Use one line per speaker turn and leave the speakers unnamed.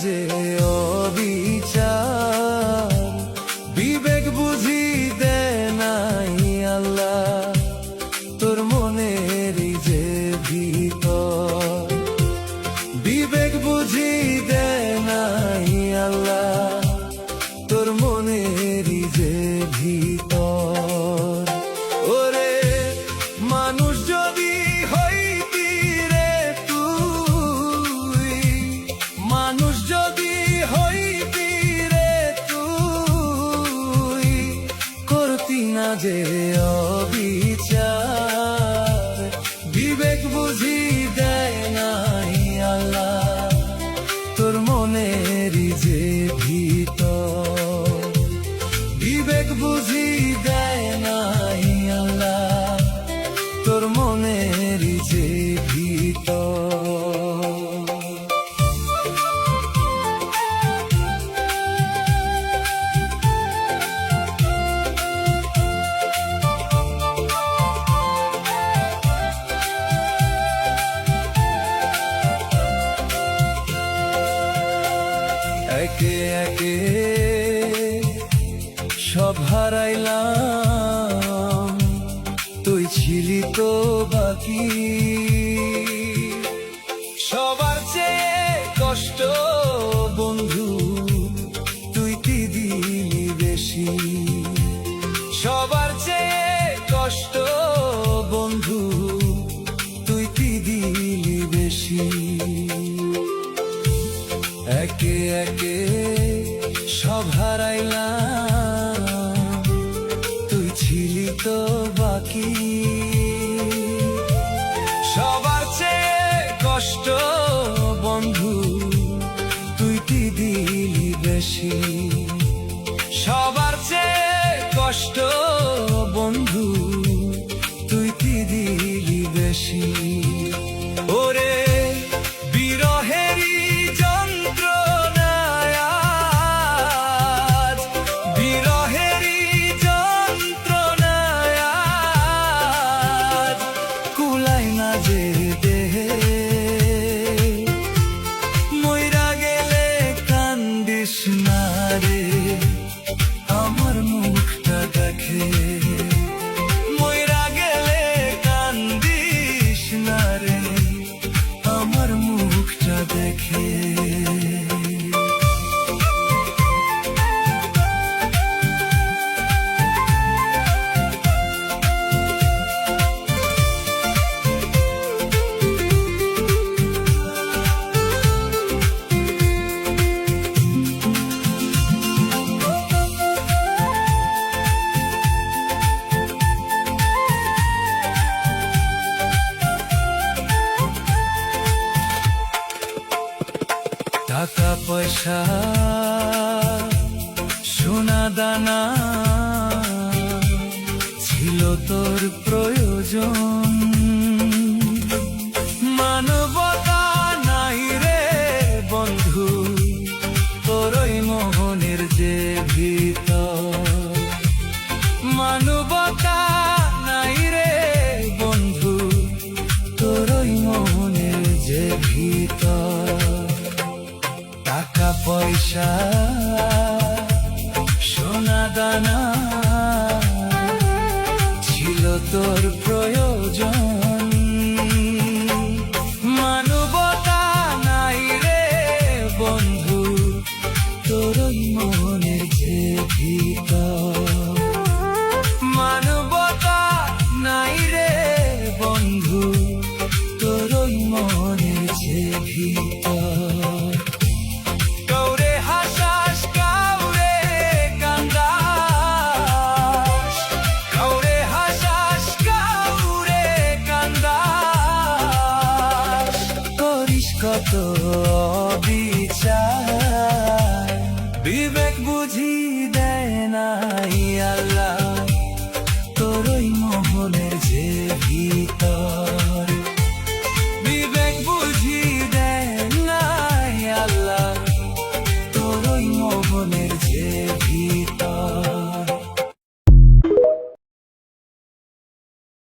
যে অবিচার, বিবেক বুঝি দেয় নাই আল্লাহ তোর মনেরই যে ভিতর। বিবেক বুঝি দেয় নাই আল্লাহ তোর মনেরই যে ভিতর। ওরে মানুষ যদি হইতি রে তুই, মানুষ যদি হইতি রে তুই, করতি না যে অবিচার। বিবেক বুঝি দেয় নাই আল্লাহ তোর মনেরই যে ভিতর। বিবেক বুঝি দেয় নাই আল্লাহ তোর মনেরই যে ভিতর। একে একে সব হারাইলাম, তুই ছিলি তো বাকি। সবার চেয়ে কষ্ট বন্ধু তুই কি দিলি বেশি। সবার চেয়ে কষ্ট বন্ধু তুই কি দিলি বেশি। একে একে সব হারাইলাম, তুই ছিলি তো বাকি। সবার চেয়ে কষ্ট বন্ধু তুই কি দিলি বেশি। সবার চেয়ে কষ্ট বন্ধু তুই কি দিলি বেশি। ওরে বিরহেরই যন্ত্রণায়, বিরহেরই যন্ত্রণায় কুলাই না যে দেহে। মইরা গেলে কান্দিস না রে আমার মুখটা দেখে। মইরা গেলে কান্দিস না রে আমার মুখটা দেখে। টাকা পয়সা সোনা দানা ছিল তোর প্রয়োজন। মানবতা নাই রে বন্ধু তোরই মোহনের যে ভিতর। মানবতা নাই রে বন্ধু তোরই মোহনের যে ভিতর। টাকা পয়সা সোনা দানা ছিল তোর প্রয়োজন। মানবতা নাই রে বন্ধু তোরই মনের যে ভিতর। মানবতা নাই রে বন্ধু তোরই মনের যে ভিতর। কাউরে হাসাস কাউরে কান্দাস, কাউরে হাসাস কাউরে কান্দাস, করিস কত অবিচার। বিবেক বুঝি দেয় নাই আল্লাহ তোরই মোহনের যে ভিতর।